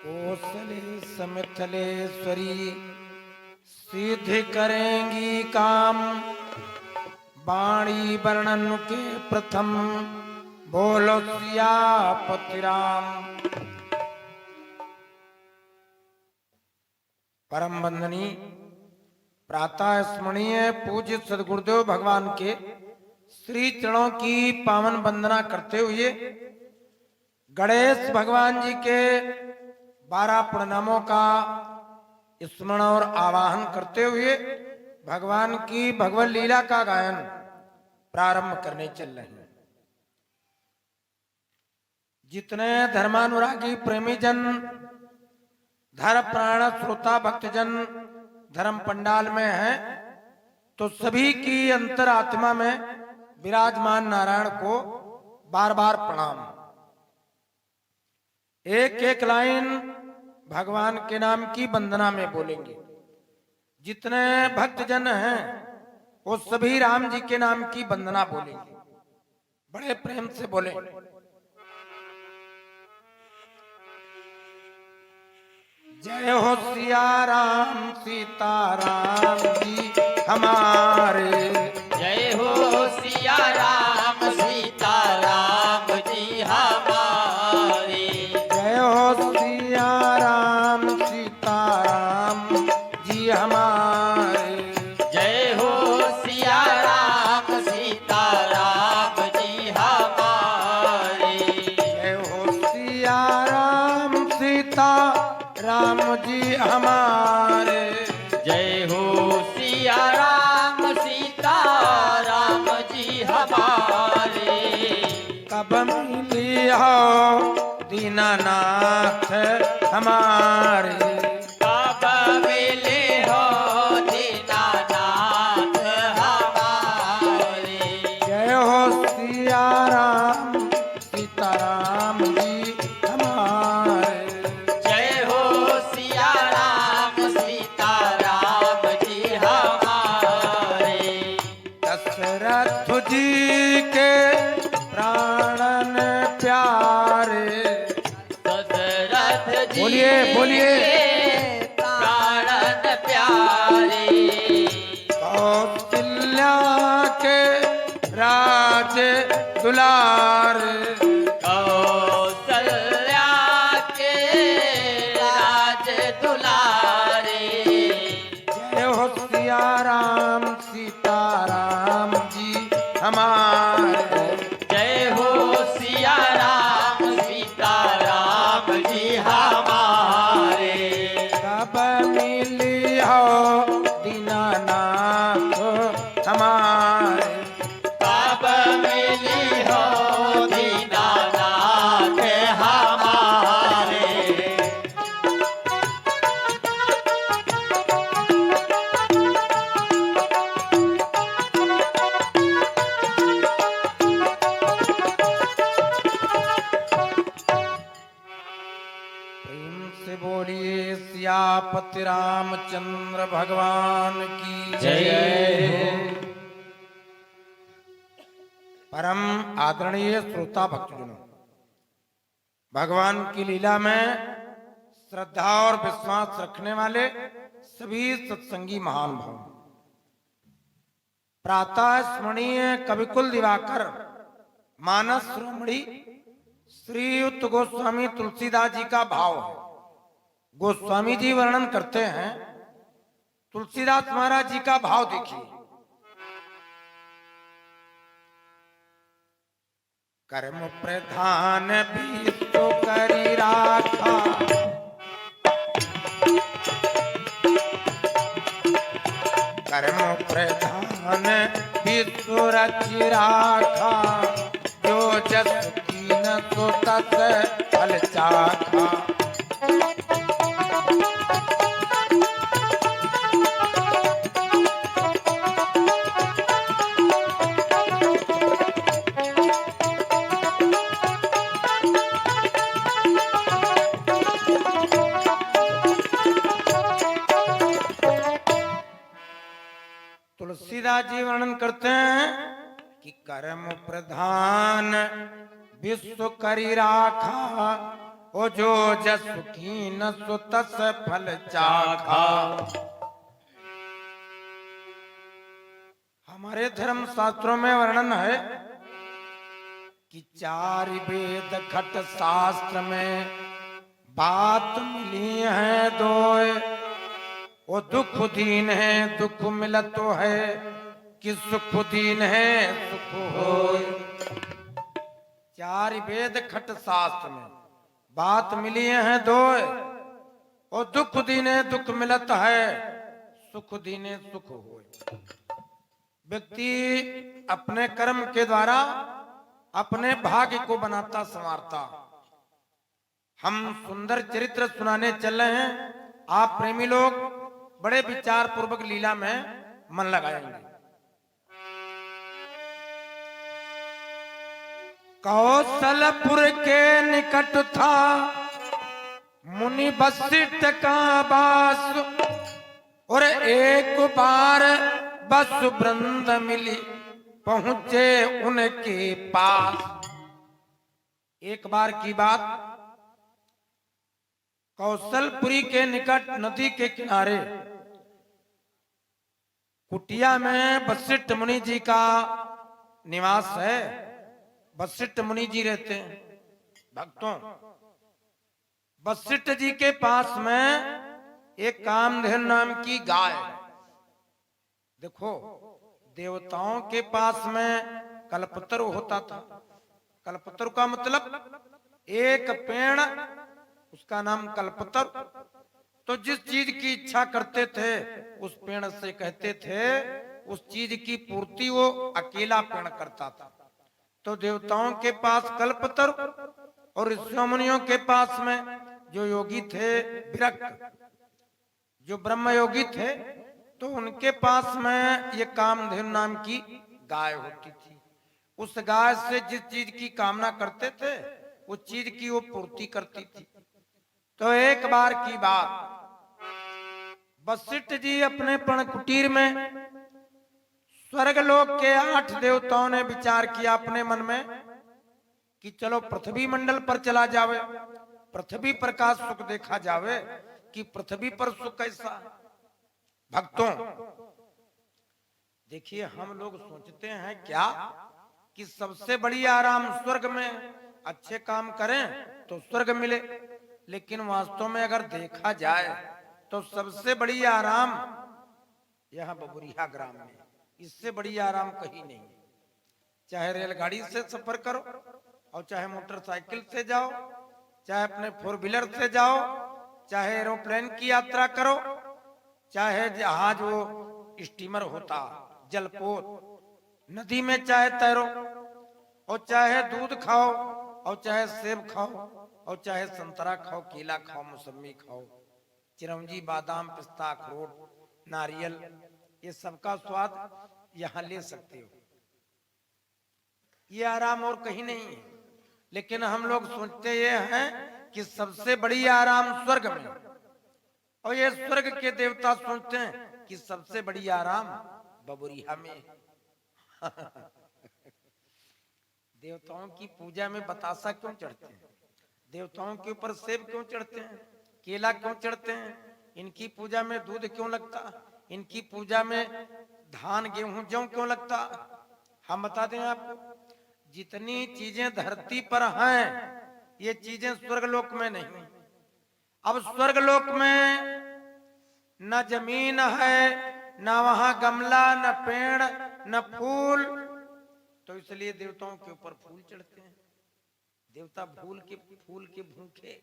कौशले समिथलेश्वरी सिद्ध करेंगी काम। वाणी वर्णन के प्रथम बोलो सियापति राम। परम वंदनीय प्रातः स्मरणीय पूज्य सदगुरुदेव भगवान के श्री चरणों की पावन वंदना करते हुए गणेश भगवान जी के 12 प्रणामों का स्मरण और आवाहन करते हुए भगवान की भगवत लीला का गायन प्रारंभ करने चल रहे हैं। जितने धर्मानुरागी प्रेमी जन, धर्म प्राण श्रोता भक्तजन धर्म पंडाल में हैं, तो सभी की अंतरात्मा में विराजमान नारायण को बार बार प्रणाम। एक एक लाइन भगवान के नाम की वंदना में बोलेंगे। जितने भक्तजन हैं वो सभी राम जी के नाम की वंदना बोलेंगे। बड़े प्रेम से बोले। जय हो सिया राम सीताराम जी हमारे। जय हो सिया राम सीताराम जी हमारे। जय हो सिया राम सीताराम जी हमारे। जय हो सिया राम सीताराम जी हमारे। जय हो सिया राम सीता राम जी हमारे। जय हो सिया राम सीताराम जी हमारे। कब मिली हो दीनानाथ हमारे। कब मिले हो दीनानाथ हमारे। जय हो सिया राम सीताराम जी हमारे। जय हो सिया राम सीताराम जी हमारे। दशरथ जी के प्राणन प्यारे। दशरथ जी बोलिए बोलिए। के प्राणन प्यारे। कौशल्या के राज दुलार। कौशल्या के राज दुलारे। जय हो सिया राम सीताराम जी हमारे। जय हो सिया राम सीताराम जी हमारे। कब मिली हो दीनानाथ हमारे। कब मिली हो दीनानाथ हमारे। प्रेम से बोलिए सियापति रामचंद्र भगवान की जय। परम आदरणीय श्रोता भक्तजनों, भगवान की लीला में श्रद्धा और विश्वास रखने वाले सभी सत्संगी महान भाव, प्रातः स्मरणीय कविकुल दिवाकर मानस शिरोमणि श्रीयुक्त गोस्वामी तुलसीदास जी का भाव है। गोस्वामी जी वर्णन करते हैं, तुलसीदास महाराज जी का भाव देखिए। कर्म प्रधान विश्व करी राखा। कर्म प्रधान विश्व रचि राखा। जो जस कीन सो तस फल चाखा। तुलसीदास जी वर्णन करते हैं कि कर्म प्रधान विश्व करी राखा। ओ जो जस कीन सो तस फल चाखा। हमारे धर्म शास्त्रों में वर्णन है कि चार वेद खट शास्त्र में बात मिली है दोए। वो दुख दीन है दुख मिलत तो है कि सुख दीन है सुख होए। चार वेद खट शास्त्र में बात मिली है दोए। और दुख दीने दुख मिलत है सुख दीने सुख होए। व्यक्ति अपने कर्म के द्वारा अपने भाग्य को बनाता संवारता। हम सुंदर चरित्र सुनाने चल रहे हैं। आप प्रेमी लोग बड़े विचार पूर्वक लीला में मन लगाएंगे। कौशलपुर के निकट था मुनि वशिष्ठ का वास। और एक बार बस वृंद मिली पहुंचे उनके पास। एक बार की बात, कौशलपुरी के निकट नदी के किनारे कुटिया में वशिष्ठ मुनि जी का निवास है। वशिष्ठ मुनि जी रहते हैं। भक्तों, वशिष्ठ जी के पास में एक कामधेनु नाम की गाय। देखो, देवताओं के पास में कल्पतरु होता था। कल्पतरु का मतलब एक पेड़, उसका नाम कल्पतरु। तो जिस चीज की इच्छा करते थे उस पेड़ से कहते थे, उस चीज की पूर्ति वो अकेला पेड़ करता था। तो देवताओं के पास कल्पतरु और ऋषि मुनियों के पास में जो योगी थे विरक्त, जो ब्रह्म योगी थे, तो उनके पास में ये कामधेनु नाम की गाय होती थी। उस गाय से जिस चीज की कामना करते थे उस चीज की वो पूर्ति करती थी। तो एक बार की बात, वशिष्ठ जी अपने पण कुटीर में, स्वर्गलोक के 8 देवताओं ने विचार किया अपने मन में कि चलो पृथ्वी मंडल पर चला जावे, पृथ्वी पर का सुख देखा जावे कि पृथ्वी पर सुख कैसा। भक्तों, देखिए, हम लोग सोचते हैं क्या कि सबसे बड़ी आराम स्वर्ग में, अच्छे काम करें तो स्वर्ग मिले। लेकिन वास्तव में अगर देखा जाए तो सबसे बड़ी आराम यहाँ बबुरिया ग्राम में, इससे बड़ी आराम कहीं नहीं। चाहे रेलगाड़ी से सफर करो और चाहे मोटरसाइकिल से जाओ, चाहे अपने 4 व्हीलर से जाओ, चाहे एरोप्लेन की यात्रा करो, चाहे जहाज वो स्टीमर होता, जलपोत, नदी में चाहे तैरो, और चाहे दूध खाओ, और चाहे सेब खाओ, और चाहे संतरा खाओ, केला खाओ, मौसमी खाओ, चिरौंजी, बादाम, पिस्ता, अखरोट, नारियल, ये सबका स्वाद यहाँ ले सकते हो। ये आराम और कहीं नहीं है। लेकिन हम लोग सोचते ये हैं कि सबसे बड़ी आराम स्वर्ग में, और ये स्वर्ग के देवता सोचते हैं कि सबसे बड़ी आराम बबुरिया में। देवताओं की पूजा में बतासा क्यों चढ़ते हैं? देवताओं के ऊपर सेब क्यों चढ़ते हैं? केला क्यों चढ़ते हैं? इनकी पूजा में दूध क्यों लगता? इनकी पूजा में धान, गेहूं, जौ क्यों लगता? हम बता दें आपको, जितनी चीजें धरती पर हैं ये चीजें स्वर्गलोक में नहीं। अब स्वर्गलोक में न जमीन है, न वहां गमला, न पेड़, न फूल, तो इसलिए देवताओं के ऊपर फूल चढ़ते हैं। देवता फूल के भूखे।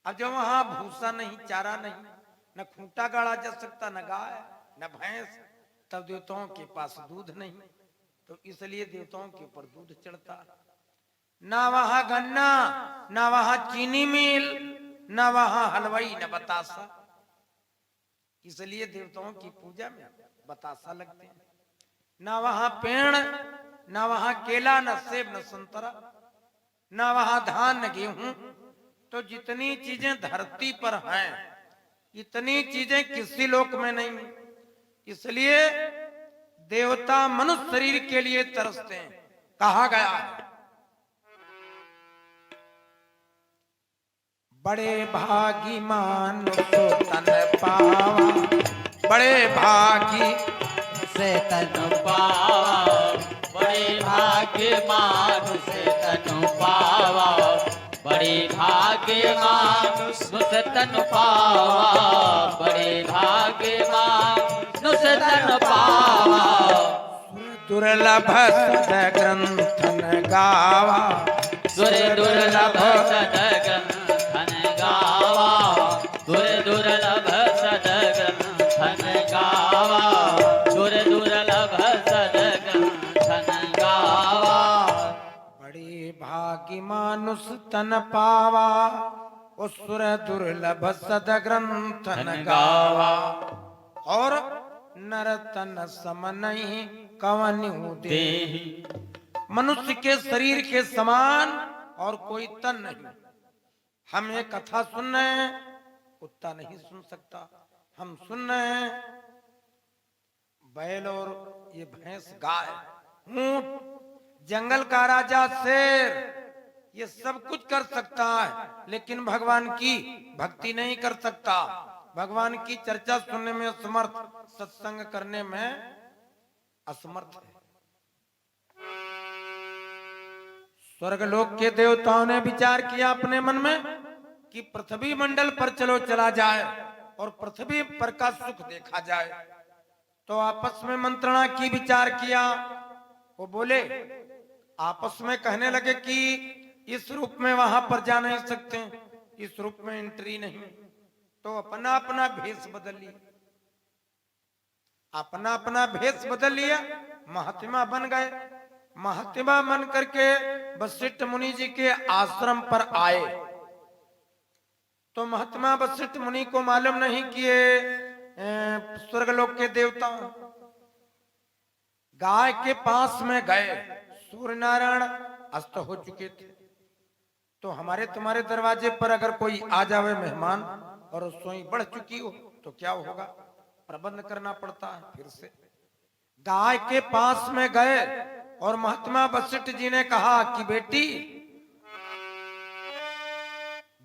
अब जब वहां भूसा नहीं, चारा नहीं, न खूंटा गाड़ा जा सकता, न गाय न भैंस, तब देवताओं के पास दूध नहीं, तो इसलिए देवताओं के ऊपर दूध चढ़ता। ना वहां गन्ना, ना वहां चीनी मिल, ना वहां हलवाई, न बतासा, इसलिए देवताओं की पूजा में बतासा लगते हैं। ना वहां पेड़, ना वहां केला, न सेब, न संतरा, ना वहां धान, न गेहूं। तो जितनी चीजें धरती पर हैं इतनी चीजें किसी लोक में नहीं। इसलिए देवता मनुष्य शरीर के लिए तरसते हैं। कहा गया है बड़े भागी मानुष तन पावा, बड़े भागी से तनु पावा, बड़े भाग्य मानुष तनु पावा, बड़े भाग्य मानुष तनु पावा, बड़े भाग्य मानुष तनु पावा, दुर्लभ सद ग्रंथन गावा, दुर्लभ सद ग्रंथन गावा, दुर्लभ सद ग्रंथन गावा, दुर्लभ सद ग्रंथन गावा, बड़े भागी मानुष तन पावा, उसुर दुर्लभ सद ग्रंथन गावा, और नर तन सम नहीं कवन्यु दे। मनुष्य के शरीर के समान और कोई तन नहीं। हम ये कथा सुन रहे हैं, कुत्ता नहीं सुन सकता। हम सुन रहे हैं बैल और ये भैंस, गाय, ऊंट, जंगल का राजा शेर, ये सब कुछ कर सकता है, लेकिन भगवान की भक्ति नहीं कर सकता। भगवान की चर्चा सुनने में असमर्थ, सत्संग करने में असमर्थ है। स्वर्ग लोक के देवताओं ने विचार किया अपने मन में कि पृथ्वी मंडल पर चलो चला जाए और पृथ्वी पर का सुख देखा जाए। तो आपस में मंत्रणा की, विचार किया। वो बोले, आपस में कहने लगे कि इस रूप में वहां पर जा नहीं सकते, इस रूप में एंट्री नहीं। तो अपना अपना भेष बदल लिया, अपना अपना भेष बदल लिया, महात्मा बन गए। महात्मा बन करके वशिष्ठ मुनि जी के आश्रम पर आए। तो महात्मा वशिष्ठ मुनि को मालूम नहीं कि ये स्वर्गलोक के देवता। गाय के पास में गए, सूर्य नारायण अस्त हो चुके थे। तो हमारे तुम्हारे दरवाजे पर अगर कोई आ जावे मेहमान और रसोई बढ़ चुकी हो तो क्या होगा? प्रबंध करना पड़ता है फिर से। गाय के पास में गए और महात्मा वशिष्ठ जी ने कहा कि बेटी,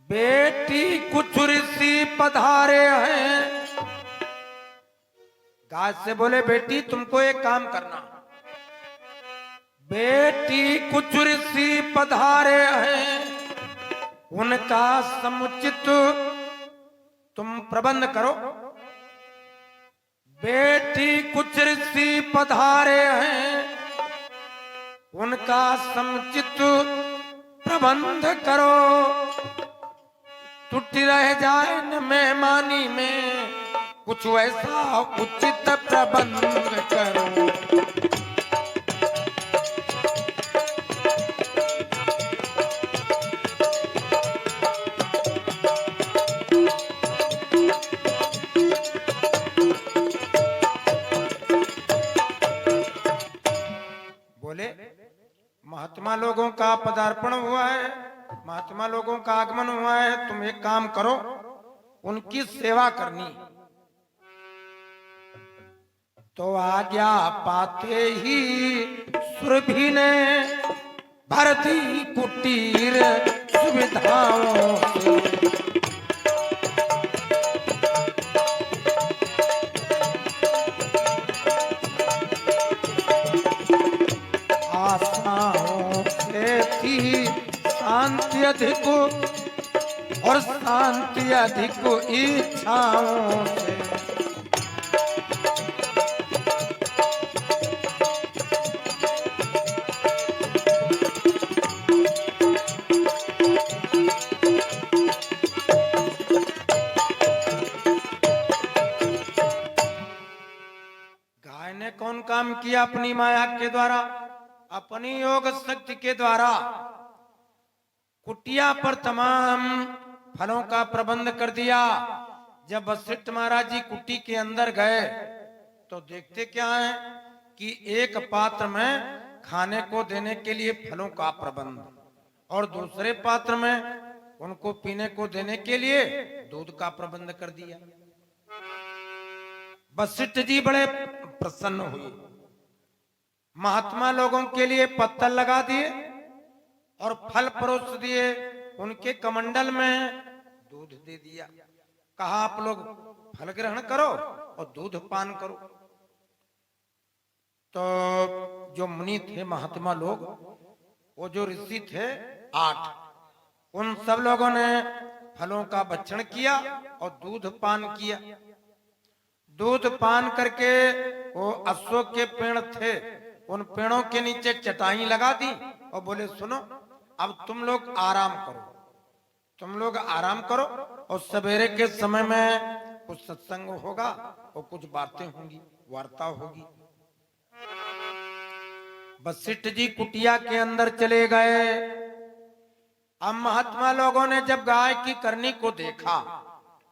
बेटी कुछ ऋषि पधारे हैं। गाय से बोले, बेटी तुमको एक काम करना, बेटी कुछ ऋषि पधारे हैं, उनका समुचित तुम प्रबंध करो। बेटी कुछ ऋषि पधारे हैं, उनका समुचित प्रबंध करो। टूटी रह जाए न मेहमानी में, कुछ वैसा उचित प्रबंध करो। बोले, महात्मा लोगों का पदार्पण हुआ है, महात्मा लोगों का आगमन हुआ है, तुम एक काम करो, उनकी सेवा करनी। तो आज्ञा पाते ही सुरभि ने भर दी कुटीर सुविधाओं से। आशाओं से थी शांति अधिक और शांति अधिक इच्छाओं से। गाय ने कौन काम किया? अपनी माया के द्वारा, अपनी योग शक्ति के द्वारा कुटिया पर तमाम फलों का प्रबंध कर दिया। जब वशिष्ठ महाराज जी कुटी के अंदर गए तो देखते क्या है कि एक पात्र में खाने को देने के लिए फलों का प्रबंध और दूसरे पात्र में उनको पीने को देने के लिए दूध का प्रबंध कर दिया। वशिष्ठ जी बड़े प्रसन्न हुए, महात्मा लोगों के लिए पत्तल लगा दिए और फल परोस दिए। उनके कमंडल में दूध दे दिया। कहा आप लोग फल ग्रहण करो और दूध पान करो। तो जो मुनि थे, महात्मा लोग, वो जो ऋषि थे 8, उन सब लोगों ने फलों का भक्षण किया और दूध पान किया। दूध पान करके वो अशोक के पेड़ थे, उन पेड़ों के नीचे चटाई लगा दी और बोले सुनो, अब तुम लोग आराम करो, तुम लोग आराम करो और सवेरे के समय में कुछ सत्संग होगा और कुछ बातें होंगी, वार्ता होगी। वशिष्ठ जी कुटिया के अंदर चले गए। अब महात्मा लोगों ने जब गाय की करनी को देखा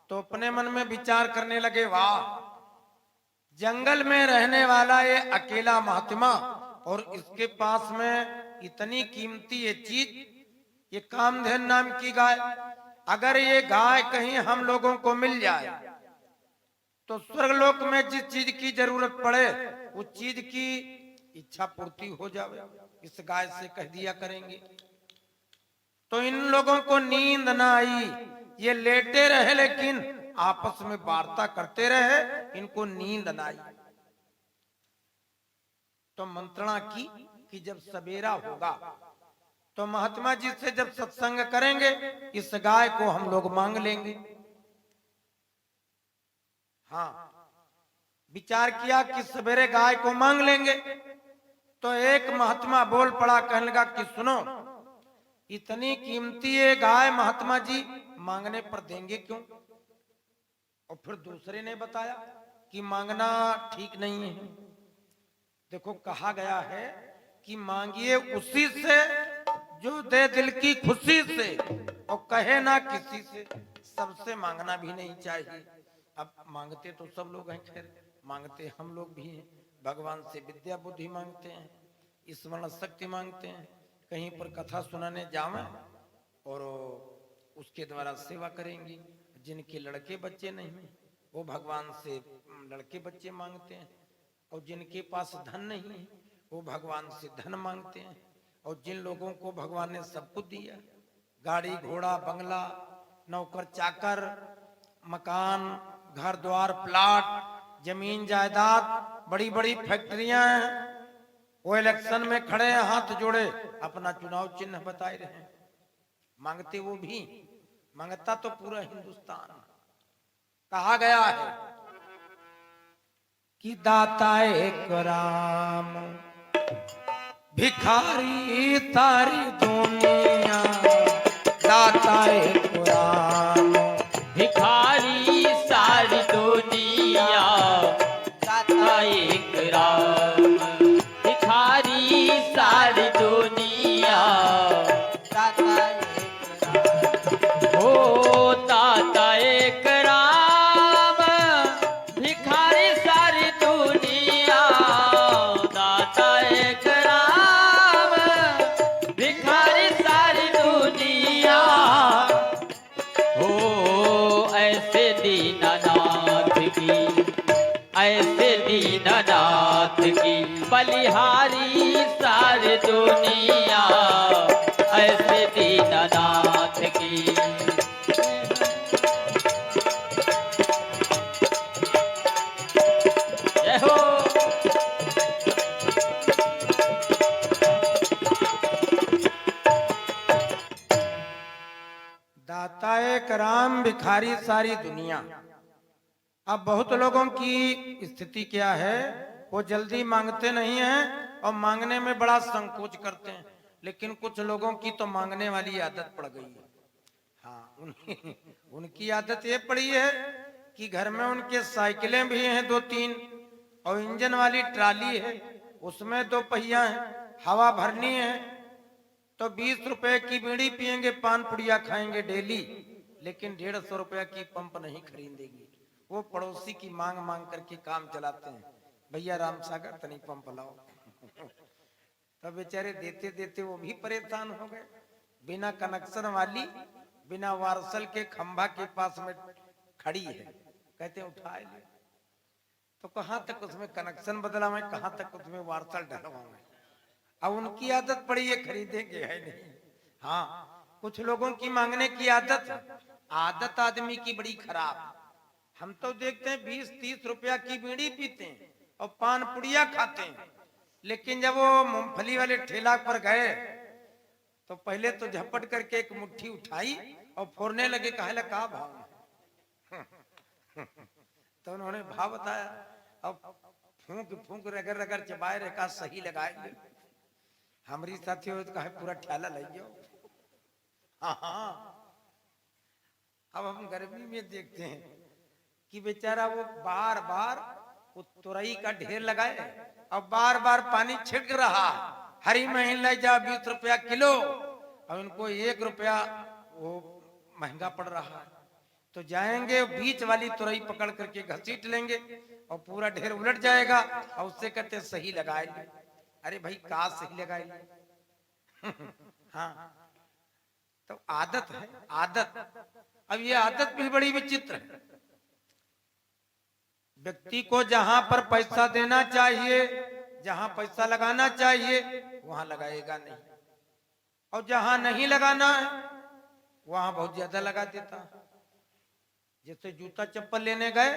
तो अपने मन में विचार करने लगे, वाह, जंगल में रहने वाला ये अकेला महात्मा और इसके पास में इतनी कीमती ये चीज, ये कामधेन नाम की गाय, अगर ये गाय कहीं हम लोगों को मिल जाए तो स्वर्गलोक में जिस चीज की जरूरत पड़े उस चीज की इच्छा पूर्ति हो जाए, इस गाय से कह दिया करेंगे। तो इन लोगों को नींद ना आई, ये लेटे रहे लेकिन आपस में वार्ता करते रहे, इनको नींद ना आई। तो मंत्रणा की कि जब सवेरा होगा तो महात्मा जी से जब सत्संग करेंगे इस गाय को हम लोग मांग लेंगे। हाँ, विचार किया कि सवेरे गाय को मांग लेंगे। तो एक महात्मा बोल पड़ा, कहने लगा कि सुनो, इतनी कीमती ये गाय महात्मा जी मांगने पर देंगे क्यों? और फिर दूसरे ने बताया कि मांगना ठीक नहीं है। देखो, कहा गया है कि मांगिए उसी से जो दे दिल की खुशी से और कहे ना किसी से। सबसे मांगना भी नहीं चाहिए। अब मांगते तो सब लोग हैं, खैर मांगते हम लोग भी हैं। भगवान से विद्या बुद्धि मांगते हैं, स्मरण शक्ति मांगते हैं, कहीं पर कथा सुनाने जावें और उसके द्वारा सेवा करेंगे। जिनके लड़के बच्चे नहीं वो भगवान से लड़के बच्चे मांगते हैं, और जिनके पास धन नहीं है वो भगवान से धन मांगते हैं। और जिन लोगों को भगवान ने सब कुछ दिया, गाड़ी घोड़ा बंगला, नौकर चाकर, मकान, घर द्वार, प्लाट, जमीन जायदाद, बड़ी बड़ी फैक्ट्रियां हैं, वो इलेक्शन में खड़े हैं हाथ जोड़े, अपना चुनाव चिन्ह बताए रहे। मांगते वो भी, मांगता तो पूरा हिंदुस्तान। कहा गया है कि दाता एक राम, भिखारी सारी दुनिया। दाता एक राम, भिखारी सारी दुनिया। दाता एक राम, भिखारी सारी दुनिया। दाता एक राम, ओ दाता एक राम, भिखारी सारी दुनिया। दाता एक राम, भिखारी सारी दुनिया। हो ऐसे दीनानाथ की, ऐसे दीनानाथ की बलिहारी सारी दुनिया। ऐसे दीनानाथ की। जय हो। दाता एक राम, भिखारी सारी दुनिया। अब बहुत लोगों की स्थिति क्या है, वो जल्दी मांगते नहीं हैं और मांगने में बड़ा संकोच करते हैं। लेकिन कुछ लोगों की तो मांगने वाली आदत पड़ गई है। हाँ, उनकी आदत ये पड़ी है कि घर में उनके साइकिलें भी हैं 2-3 और इंजन वाली ट्राली है, उसमें 2 पहिया है, हवा भरनी है। तो 20 रुपए की बीड़ी पियेंगे, पान पुड़िया खाएंगे डेली, लेकिन 150 रुपए की पंप नहीं खरीदेंगे। वो पड़ोसी की मांग मांग करके काम चलाते हैं, भैया राम सागर तनी पंप लाओ। तो बेचारे देते देते वो भी परेशान हो गए। बिना कनेक्शन वाली, बिना वारसल के खंभा के पास में खड़ी है, कहते उठा ले। तो कहां तक उसमें कनेक्शन बदलावे, कहां तक उसमें वारसल डलवावे। अब उनकी आदत पड़ी है, खरीदेंगे है नहीं। हाँ, कुछ लोगों की मांगने की आदत आदत आदमी की बड़ी खराब। हम तो देखते हैं 20-30 रुपया की बीड़ी पीते हैं और पान पुड़िया खाते हैं, लेकिन जब वो मूंगफली वाले ठेला पर गए तो पहले तो झपट करके एक मुट्ठी उठाई और फोड़ने लगे, कहे लगा का भाव है? तो उन्होंने भाव बताया, अब फूंक फूंक रगड़ रगड़ चबाए रखा, सही लगाएंगे। हमारी साथियों तो कहे पूरा ठेला ले जाओ। हाँ, अब हम गर्मी में देखते हैं कि बेचारा वो बार बार वो तुरई का ढेर लगाए और बार बार पानी छिड़क रहा। हरी महीन ले जा 20 रुपया किलो और उनको 1 रुपया वो महंगा पड़ रहा है। तो जाएंगे बीच वाली तुरई पकड़ करके घसीट लेंगे और पूरा ढेर उलट जाएगा और उससे कहते सही लगाएंगे। अरे भाई का सही लगाएंगे? हाँ, तो आदत है, आदत। अब ये आदत भी बड़ी विचित्र है। व्यक्ति को जहां पर पैसा देना चाहिए, जहां पैसा लगाना चाहिए वहां लगाएगा नहीं, और जहां नहीं लगाना है वहां बहुत ज्यादा लगा देता। जैसे जूता चप्पल लेने गए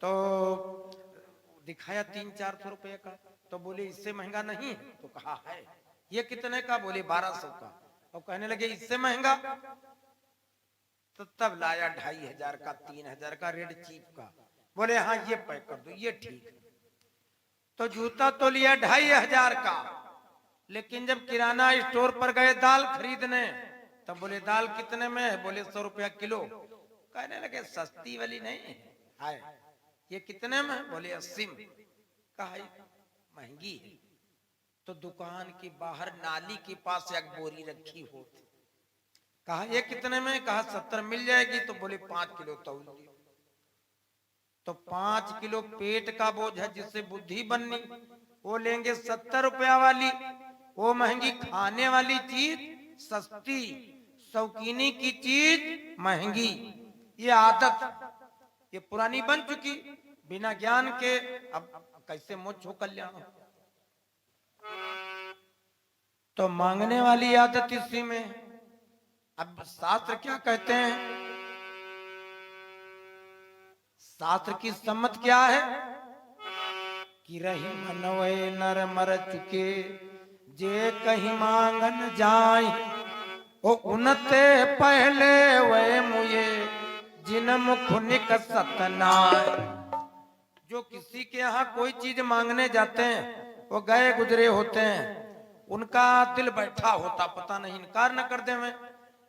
तो दिखाया 300-400 रुपए का, तो बोले इससे महंगा नहीं है, तो कहा है। ये कितने का? बोले 1200 का। और कहने लगे इससे महंगा, तो तब लाया 2500 का, 3000 का रेड चीप का। बोले हाँ ये पैक कर दो, ये ठीक है। तो जूता तो लिया 2500 का, लेकिन जब किराना स्टोर पर गए दाल खरीदने तब बोले दाल कितने में है? बोले 100 रुपया किलो। कहने लगे सस्ती वाली नहीं है, ये कितने में? बोले 80 में। कहा महंगी है। तो दुकान के बाहर नाली के पास एक बोरी रखी होती, कहा ये कितने में? कहा 70 मिल जाएगी। तो बोले 5 किलो तौल दियो। तो 5 किलो पेट का बोझ है, जिससे बुद्धि बननी, वो लेंगे 70 रुपया वाली। वो महंगी खाने वाली चीज सस्ती, शौकीनी की चीज महंगी। ये आदत ये पुरानी बन चुकी, बिना ज्ञान के। अब कैसे मोक्ष हो कल्याण? तो मांगने वाली आदत इसी में। अब शास्त्र क्या कहते हैं? शास्त्र की सम्मत क्या है कि रही मनवे नर मर चुके, जे कहीं मांगन जाए ओ उनते पहले वे मुझे जिन मुख निकसत नाय। जो किसी के यहाँ कोई चीज मांगने जाते हैं, वो गए गुजरे होते हैं, उनका दिल बैठा होता, पता नहीं इनकार न कर दे में,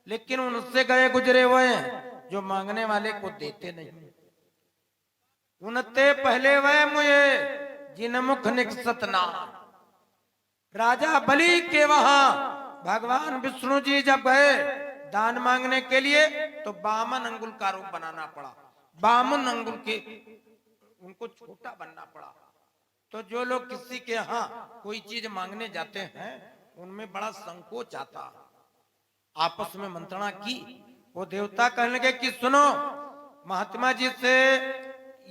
लेकिन उनसे गए गुजरे हुए हैं जो मांगने वाले को देते नहीं। उनते पहले वह मुझे जिन मुख निकसत ना। राजा बलि के वहां भगवान विष्णु जी जब गए दान मांगने के लिए, तो 52 अंगुल का रूप बनाना पड़ा। 52 अंगुल के उनको छोटा बनना पड़ा। तो जो लोग किसी के यहाँ कोई चीज मांगने जाते हैं, उनमें बड़ा संकोच आता। आपस में मंत्रणा की, वो देवता कहने लगे कि सुनो, महात्मा जी से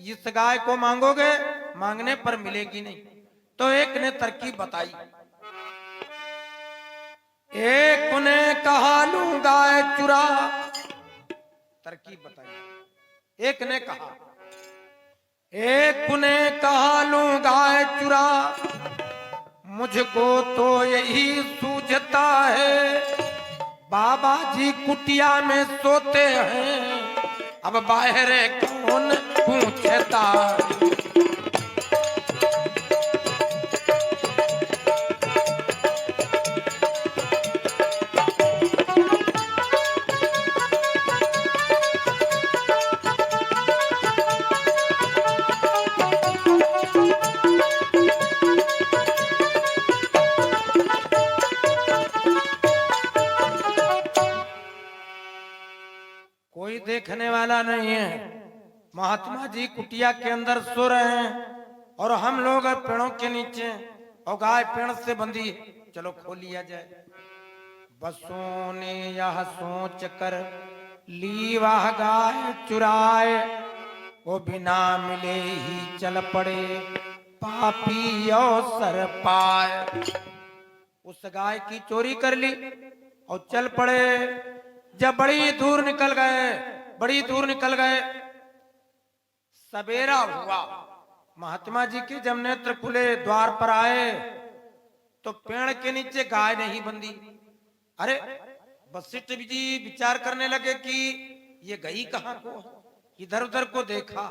इस गाय को मांगोगे, मांगने पर मिलेगी नहीं। तो एक ने तरकीब बताई। एक ने कहा लूं गाय चुरा, तरकीब बताई। एक ने कहा, एक ने कहा लूं गाय चुरा, मुझको तो यही सूझता है, बाबा जी कुटिया में सोते हैं, अब बाहर कौन पूछता। कोई देखने वाला नहीं है। महात्मा जी कुटिया के अंदर सो रहे हैं और हम लोग पेड़ों के नीचे, और गाय पेड़ से बंधी, चलो खोल लिया जाए। बसों ने यह सोच कर ली वह गाय चुराए, वो बिना मिले ही चल पड़े पापी अवसर पाए। उस गाय की चोरी कर ली और चल पड़े। जब बड़ी दूर निकल गए, बड़ी दूर निकल गए, सवेरा हुआ। महात्मा जी के जब नेत्र खुले, द्वार पर आए तो पेड़ के नीचे गाय नहीं बंधी। अरे वशिष्ठ जी विचार करने लगे कि ये गई कहां को, इधर उधर को देखा,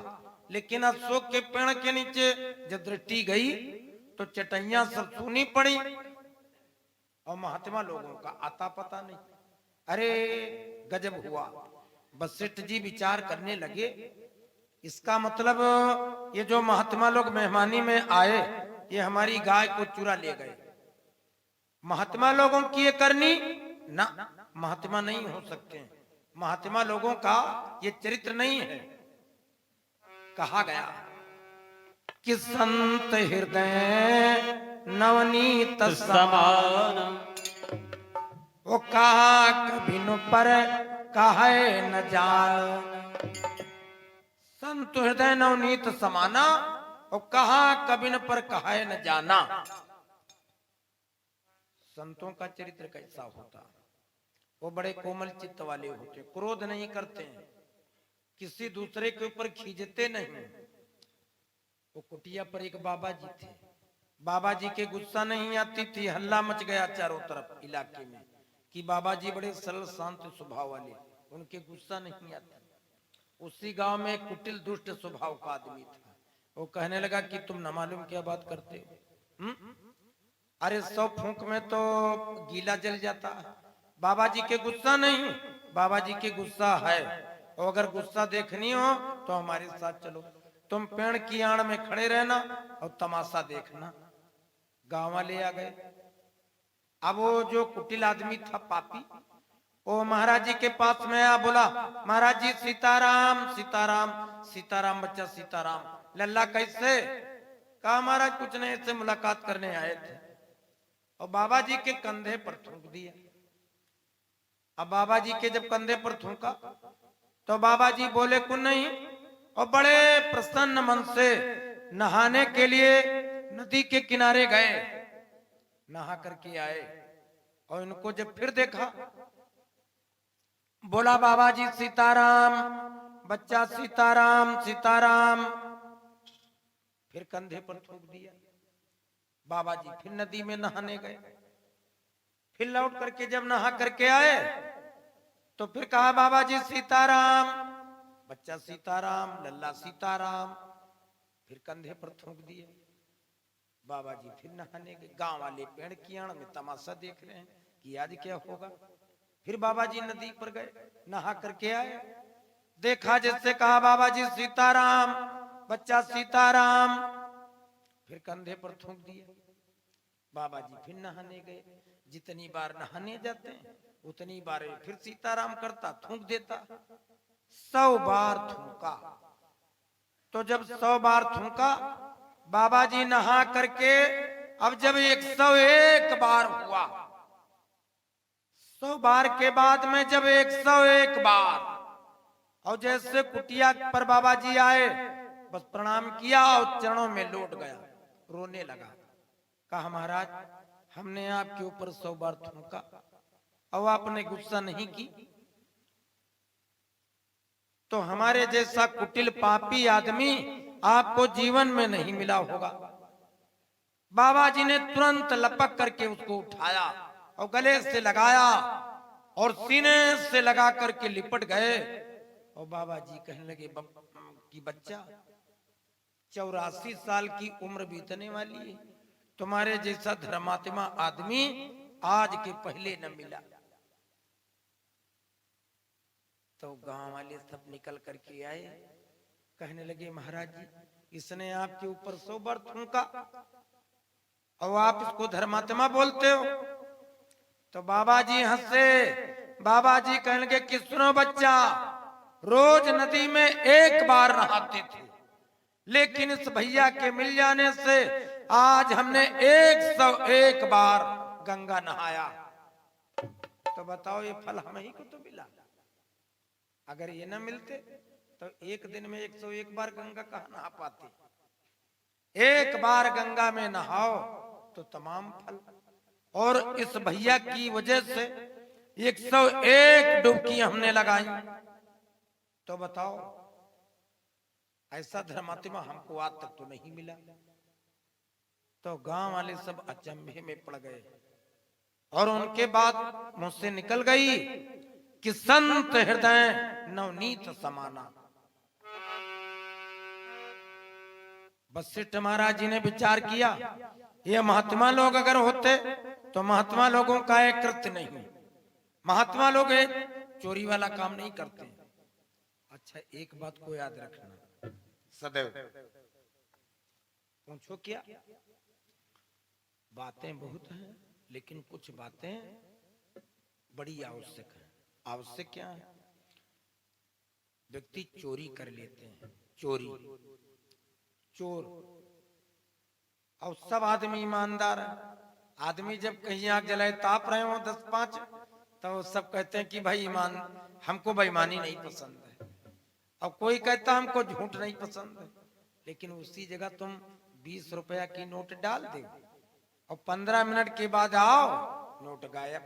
लेकिन अशोक के पेड़ के नीचे जब दृष्टि गई तो चटैया सब सूनी पड़ी और महात्मा लोगों का आता पता नहीं। अरे गजब हुआ। वशिष्ठ जी विचार करने लगे, इसका मतलब ये जो महात्मा लोग मेहमानी में आए, ये हमारी गाय को चुरा ले गए। महात्मा लोगों की ये करनी ना, महात्मा नहीं हो सकते हैं, महात्मा लोगों का ये चरित्र नहीं है। कहा गया कि संत हृदय नवनीत समान, वो कहा कभिनु पर कहे न जान। संत हृदय नवनीत समाना, और कहा कभिन पर कहे न जाना। संतों का चरित्र कैसा होता, वो बड़े कोमल चित्त वाले होते, क्रोध नहीं करते हैं, किसी दूसरे के ऊपर खींचते नहीं। वो कुटिया पर एक बाबा जी थे, बाबा जी के गुस्सा नहीं आती थी, हल्ला मच गया चारों तरफ इलाके में कि बाबा जी बड़े सरल शांत स्वभाव वाले, उनके गुस्सा नहीं आता। उसी गांव में एक कुटिल दुष्ट स्वभाव का आदमी था, वो कहने लगा कि तुम न मालूम क्या बात करते हो, अरे 100 फूंक में तो गीला जल जाता है। बाबा जी के गुस्सा नहीं, बाबा जी के गुस्सा है, और अगर गुस्सा देखनी हो तो हमारे साथ चलो, तुम पेड़ की आड़ में खड़े रहना और तमाशा देखना। गांव वाले आ गए। अब वो जो कुटिल आदमी था पापी, वो महाराज जी के पास में आया, बोला महाराज जी सीताराम सीताराम, सीताराम बच्चा सीताराम। लल्ला कैसे? कहा महाराज कुछ नहीं, इससे मुलाकात करने आए थे। और बाबा जी के कंधे पर थूक दिया। अब बाबा जी के जब कंधे पर थूका तो बाबा जी बोले कुछ नहीं, और बड़े प्रसन्न मन से नहाने के लिए नदी के किनारे गए, नहा करके आए। और इनको जब फिर देखा, बोला बाबा जी सीताराम बच्चा सीताराम सीताराम, फिर कंधे पर थूक दिया। बाबा जी फिर नदी में नहाने गए, फिर लौट करके जब नहा करके आए तो फिर कहा बाबा जी सीताराम बच्चा सीताराम, लल्ला सीताराम, फिर कंधे पर थूक दिए। बाबा जी फिर नहाने गए। गांव वाले पेड़ की आड़ में तमाशा देख रहे हैं कि आज क्या होगा। फिर बाबा जी नदी पर गए, नहा करके आए, देखा जैसे कहा बाबा जी सीताराम बच्चा सीताराम, फिर कंधे पर थूक दिया। बाबा जी फिर नहाने गए। जितनी बार नहाने जाते हैं उतनी बार फिर सीताराम करता, थूक देता। 100 बार थूका। तो जब 100 बार थूका, बाबा जी नहा करके अब जब 101 बार हुआ, 100 बार के बाद में जब 101 बार, और जैसे कुटिया पर बाबा जी आए, बस प्रणाम किया और चरणों में लौट गया, रोने लगा। कहा महाराज हमने आपके ऊपर 100 बार थूका और आपने गुस्सा नहीं की, तो हमारे जैसा कुटिल पापी आदमी आपको जीवन में नहीं मिला होगा। बाबा जी ने तुरंत लपक करके उसको उठाया और गले से लगाया और सीने से लगा करके लिपट गए। और बाबा जी कहने लगे कि बच्चा 84 साल की उम्र बीतने वाली है, तुम्हारे जैसा धर्मात्मा आदमी आज के पहले न मिला। तो गांव वाले सब निकल करके आए, कहने लगे महाराज जी इसने आपके ऊपर 100 बार थूका और आप इसको धर्मात्मा बोलते हो। तो बाबा जी हंसे। बाबा जी कहने लगे कि सुनो बच्चा, रोज नदी में 1 बार नहाते थे, लेकिन इस भैया के मिल जाने से आज हमने 101 बार गंगा नहाया। तो बताओ ये फल हम ही को तो मिला, अगर ये ना मिलते तो एक दिन में 101 बार गंगा कहाँ नहा पाते। 1 बार गंगा में नहाओ तो तमाम फल। और इस भैया की वजह से 101 डुबकी हमने लगाई। तो बताओ, ऐसा धर्मात्मा हमको आज तक तो नहीं मिला। तो गांव वाले सब अचंभे में पड़ गए और उनके बाद मुझसे निकल गई कि संत हृदय नवनीत समाना। वशिष्ठ महाराज जी ने विचार किया, ये महात्मा लोग अगर होते तो महात्मा लोगों का एक कृत्य नहीं, महात्मा लोग एक चोरी वाला काम नहीं करते। अच्छा, एक बात को याद रखना सदैव, पूछो क्या? बातें बहुत हैं लेकिन कुछ बातें बड़ी आवश्यक है। आवश्यक क्या है? व्यक्ति चोरी कर लेते हैं, चोरी, चोर, और सब आदमी ईमानदार है। आदमी जब कहीं आग जलाए ताप रहे हो 10-5, तो सब कहते हैं कि भाई ईमान, हमको बेईमानी नहीं पसंद है। और कोई कहता हमको झूठ नहीं पसंद है। लेकिन उसी जगह तुम 20 रुपया की नोट डाल दो और 15 मिनट के बाद आओ, नोट गायब।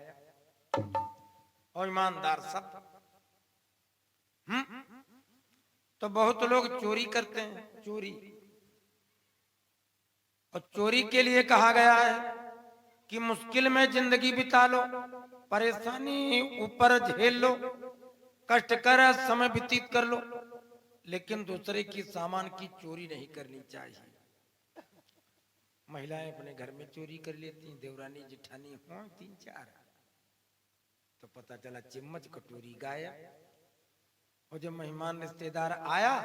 और ईमानदार सब। तो बहुत लोग चोरी करते हैं, चोरी। और चोरी के लिए कहा गया है कि मुश्किल में जिंदगी बिता लो, परेशानी ऊपर झेल लो, कष्ट कर समय व्यतीत कर लो, लेकिन दूसरे की सामान की चोरी नहीं करनी चाहिए। महिलाएं अपने घर में चोरी कर लेती हैं, देवरानी जिठानी हो 3-4, तो पता चला चम्मच कटोरी गायब। और जब मेहमान रिश्तेदार आया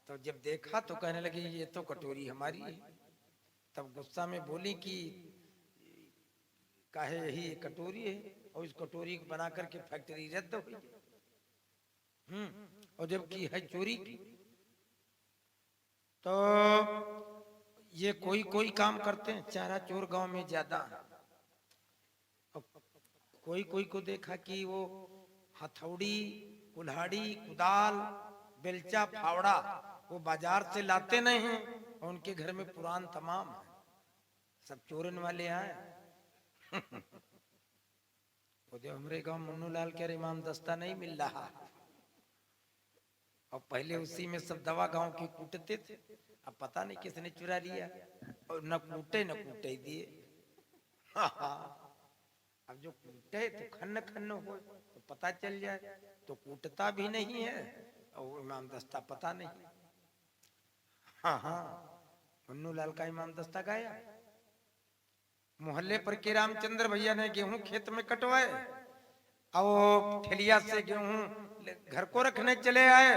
तो जब देखा तो कहने लगे ये तो कटोरी हमारी है। तब गुस्सा में बोली कि काहे यही कटोरी है, और इस कटोरी को बना करके फैक्ट्री रद्द हुई। और जब की है चोरी की। तो ये कोई कोई काम करते हैं, चारा चोर गांव में ज्यादा है। कोई कोई को देखा कि वो हथौड़ी, कुल्हाड़ी, कुदाल, बेलचा, फावड़ा वो बाजार से लाते नहीं हैं, और उनके घर में पुरान तमाम है, सब चोरन वाले आए। वो जो हमारे गांव मुन्नू लाल के इमाम दस्ता नहीं मिल रहा, और पहले उसी में सब दवा गांव की कूटते थे। अब पता नहीं किसने चुरा लिया, और न कूटे न कूटे दिए। अब जो कूटे तो खन्न खन्न हो तो पता चल जाए, तो कूटता भी नहीं है और इमाम दस्ता पता नहीं। हाँ, मुन्नू लाल का इमाम दस्ता गाया। मोहल्ले पर के रामचंद्र भैया ने गेहूं खेत में कटवाए, और ठेलिया से गेहूं घर को रखने चले आए,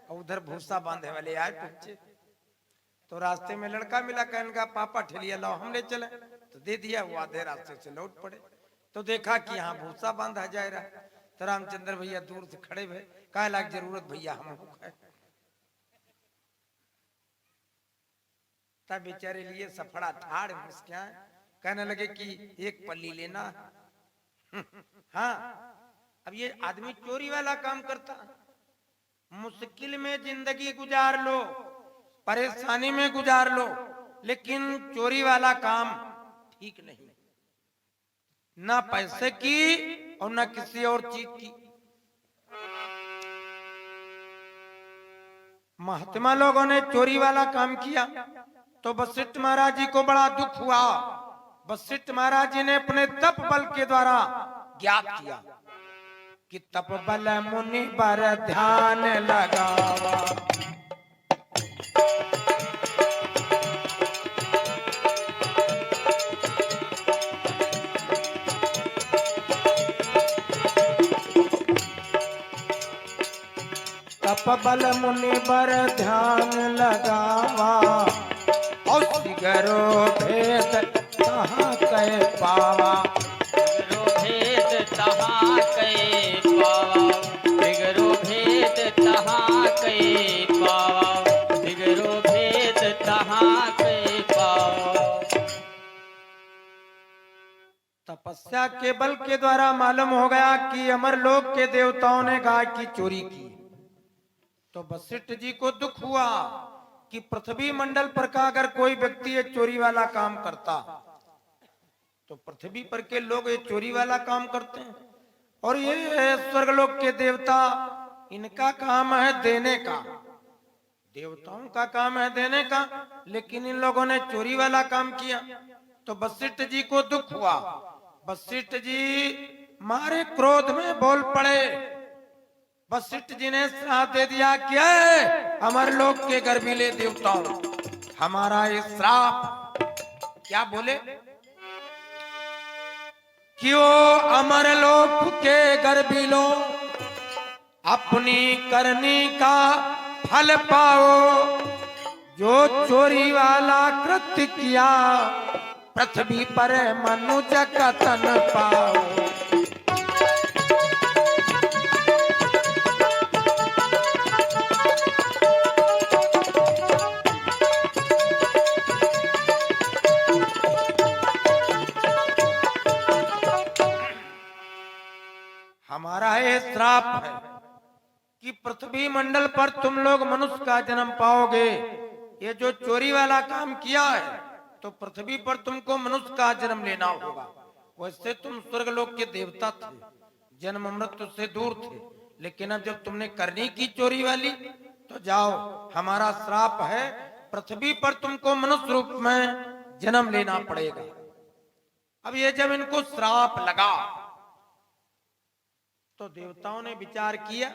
और उधर भूसा बांधे वाले आए पीछे। तो रास्ते में लड़का मिला, कहने का पापा ठेलिया लाओ हम ले चले। तो दे दिया, वो आधे रास्ते से लौट पड़े। तो देखा कि यहाँ भूसा बांधा जा रहा। तो रामचंद्र भैया दूर से खड़े हुए, कहा लाग जरूरत भैया हम है। तब बेचारे लिए सफड़ा ठाड़ मुस्किया, कहने लगे कि एक पल्ली लेना। हाँ, अब ये आदमी चोरी वाला काम करता। मुश्किल में जिंदगी गुजार लो, परेशानी में गुजार लो, लेकिन चोरी वाला काम ठीक नहीं। ना पैसे की और ना किसी और चीज की। महात्मा लोगों ने चोरी वाला काम किया तो वशिष्ठ महाराज जी को बड़ा दुख हुआ। वशिष्ठ महाराज जी ने अपने तप बल के द्वारा ज्ञात किया कि तप बल मुनि पर ध्यान लगावा। तप बल मुनि पर ध्यान लगावा, और सिगरो भेद कहाँ कह पावा। बिगरो भेद तहाँ कह पावा, बिगरो भेद तहाँ कह पावा, बिगरो भेद तहाँ कह पावा। तपस्या के बल के द्वारा मालूम हो गया कि अमरलोक के देवताओं ने गाय की चोरी की। तो वशिष्ठ जी को दुख हुआ कि पृथ्वी मंडल पर का अगर कोई व्यक्ति ये चोरी वाला काम करता तो पृथ्वी पर के लोग ये चोरी वाला काम करते हैं। और ये स्वर्गलोक के देवता, इनका काम है देने का, देवताओं का काम है देने का, लेकिन इन लोगों ने चोरी वाला काम किया। तो वशिष्ठ जी को दुख हुआ। वशिष्ठ जी मारे क्रोध में बोल पड़े। वशिष्ठ जी ने श्राप दे दिया कि अमर लोक के गर्भीले देवताओं, हमारा ये श्राप, क्या बोले कि वो अमर लोक के गर्भीलो अपनी करनी का फल पाओ, जो चोरी वाला कृत्य किया पृथ्वी पर मनुष्य का तन पाओ। हमारा ये श्राप है कि पृथ्वी मंडल पर तुम लोग मनुष्य का जन्म पाओगे। ये जो चोरी वाला काम किया है तो पृथ्वी पर तुमको मनुष्य का जन्म लेना होगा। वैसे तुम स्वर्गलोक के देवता थे, जन्म मृत्यु से दूर थे, लेकिन अब जब तुमने करनी की चोरी वाली तो जाओ, हमारा श्राप है, पृथ्वी पर तुमको मनुष्य रूप में जन्म लेना पड़ेगा। अब ये जब इनको श्राप लगा तो देवताओं ने विचार किया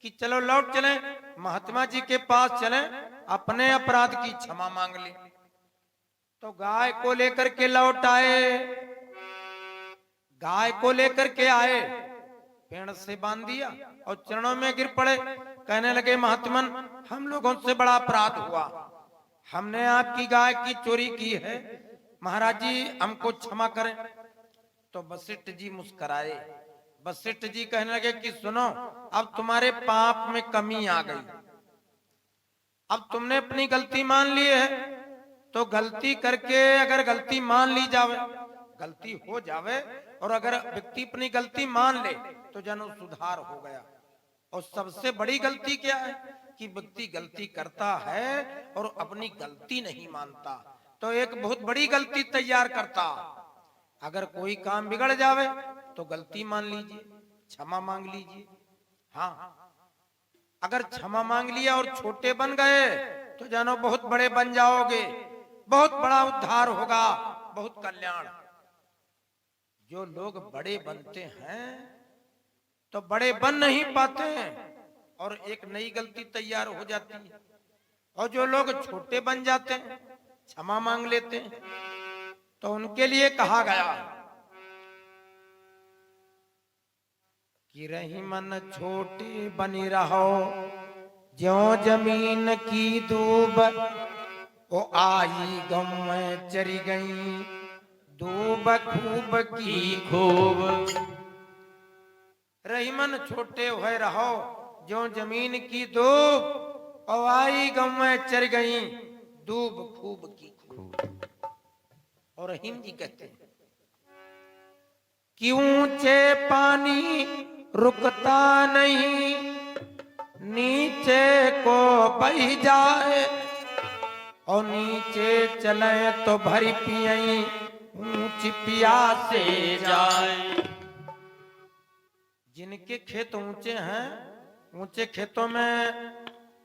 कि चलो लौट चले, महात्मा जी के पास चले, अपने अपराध की क्षमा मांग ले। तो गाय को लेकर के लौट आए, गाय को लेकर के आए, पेड़ से बांध दिया और चरणों में गिर पड़े। कहने लगे महात्मन, हम लोगों से बड़ा अपराध हुआ, हमने आपकी गाय की चोरी की है, महाराज जी हमको क्षमा करें। तो वशिष्ठ जी मुस्कुराए। वशिष्ठ जी कहने लगे कि सुनो, अब तुम्हारे पाप में कमी आ गई, अब तुमने अपनी गलती मान ली है, तो गलती करके अगर गलती मान ली जावे, गलती हो जावे, और अगर व्यक्ति अपनी गलती मान ले तो जनो सुधार हो गया। और सबसे बड़ी गलती क्या है कि व्यक्ति गलती करता है और अपनी गलती नहीं मानता, तो एक बहुत बड़ी गलती तैयार करता। अगर कोई काम बिगड़ जावे तो गलती मान लीजिए, क्षमा मांग लीजिए। हाँ, अगर क्षमा मांग लिया और छोटे बन गए तो जानो बहुत बड़े बन जाओगे, बहुत बड़ा उद्धार होगा, बहुत कल्याण। जो लोग बड़े बनते हैं तो बड़े बन नहीं पाते हैं और एक नई गलती तैयार हो जाती है, और जो लोग छोटे बन जाते हैं, क्षमा मांग लेते हैं, तो उनके लिए कहा गया कि रही मन छोटे बनी रहो, ज्यों जमीन की दूब, ओ आई गम में चरी गई, दूब खूब की खूब। रही मन छोटे हुए रहो, ज्यों जमीन की दूब, ओ आई गम में चरी गई, दूब खूब की खूब। और हिंदी कहते हैं कि ऊंचे पानी रुकता नहीं, नीचे को बही जाए, और नीचे चले तो भरी पियई, ऊंची प्यासे जाए। जिनके खेत ऊंचे हैं, ऊंचे खेतों में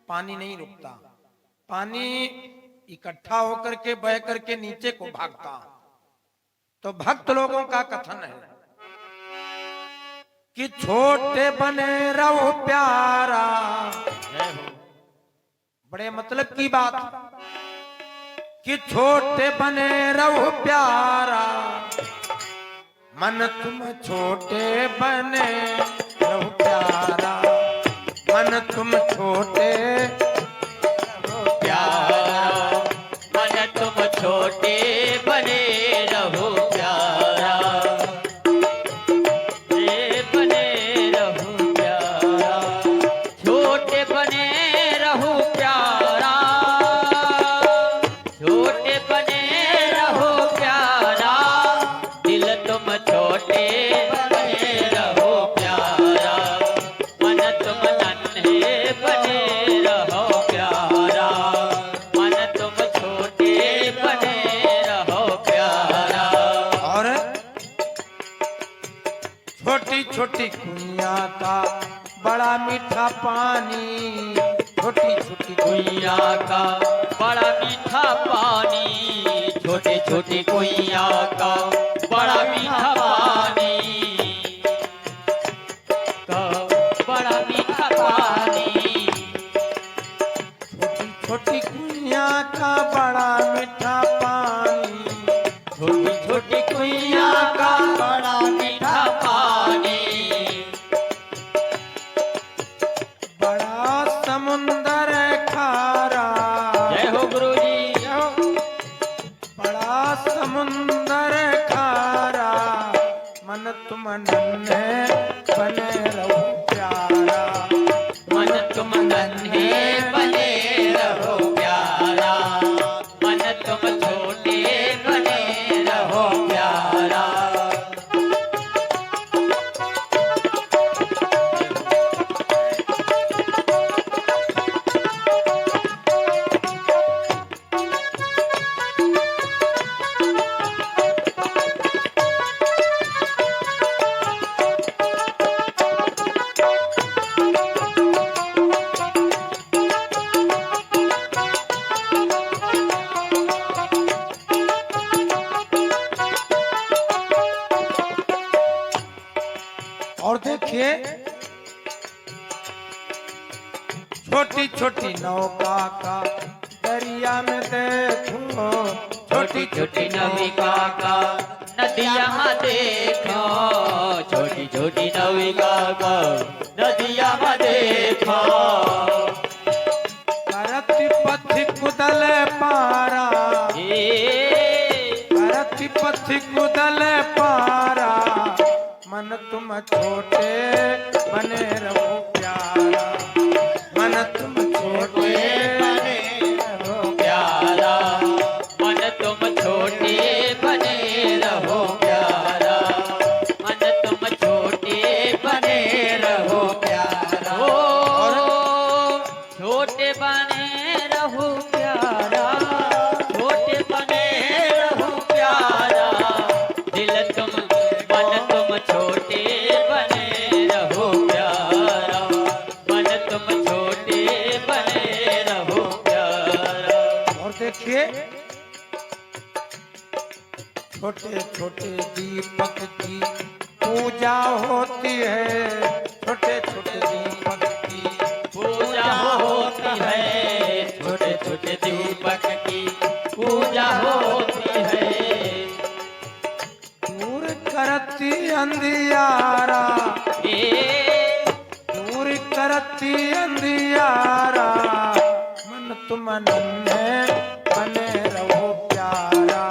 पानी नहीं रुकता, पानी इकट्ठा होकर के बह करके नीचे को भागता। तो भक्त लोगों का कथन है कि छोटे बने रहो प्यारा, बड़े मतलब की बात, कि छोटे बने रहो प्यारा, मन तुम छोटे बने रहो प्यारा, मन तुम छोटे रहो प्यारा, मन तुम छोटे बने रहो प्यारा, बने रहो प्यारा, छोटे बने रहो प्यारा, छोटे बने रहो प्यारा, दिल तुम छोटे बने रहो प्यारा, मन तुम नन्हे बने रहो प्यारा, मन तुम छोटे बने रहो प्यारा। छोटी कुइया का बड़ा मीठा पानी, छोटी छोटी कुइया का बड़ा मीठा पानी, छोटे छोटे कुइया का बड़ा मीठा पानी, का बड़ा मीठा पानी, छोटी छोटी कुइया का बड़ा मीठा पानी, छोटी छोटी कुइया का बड़ा मीठा पानी, बड़ा समुंदर खारा। जय हो गुरु जी। जय हो। बड़ा समुंदर खारा, मन तुम नन्हे बने रहो प्यारा, मन तुम नन्हे बने रहो प्यारा, मन तुम छोटे बने रहो प्यारा। और देखिए छोटी छोटी नौका का दरिया में देखो, छोटी छोटी नविका का नदिया में देखो, छोटी छोटी नविका का नदिया में देखो, करती पथि कुदल पारा, करती पथि कुदल पारा, मन तुम छोटे बने रहो प्यारा, मन तुम छोटे बने रहो प्यारा, मन तुम छोटे बने रहो प्यारा, मन तुम छोटे बने रहो प्यारा, ओ छोटे बने रहो प्यारा, छोटे बने रहो प्यारा, दिल तुम मन तुम छोटे बने रहो प्यारा, मन तुम छोटे बने रहो प्यारा। और देखिए छोटे छोटे दीपक की पूजा होती है, छोटे छोटे दीपक की पूजा होती है, छोटे छोटे दीपक की पूजा होती है, दूर करती अंधियारा, दूर करती अंधियारा, मन तुम नन्हे बने रहो प्यारा,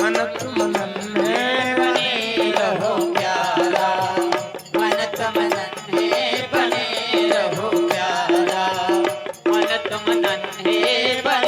मन तुम नन्हे बने रहो प्यारा, मन तुम नन्हे बने रहो प्यारा, मन तुम नन्हे बने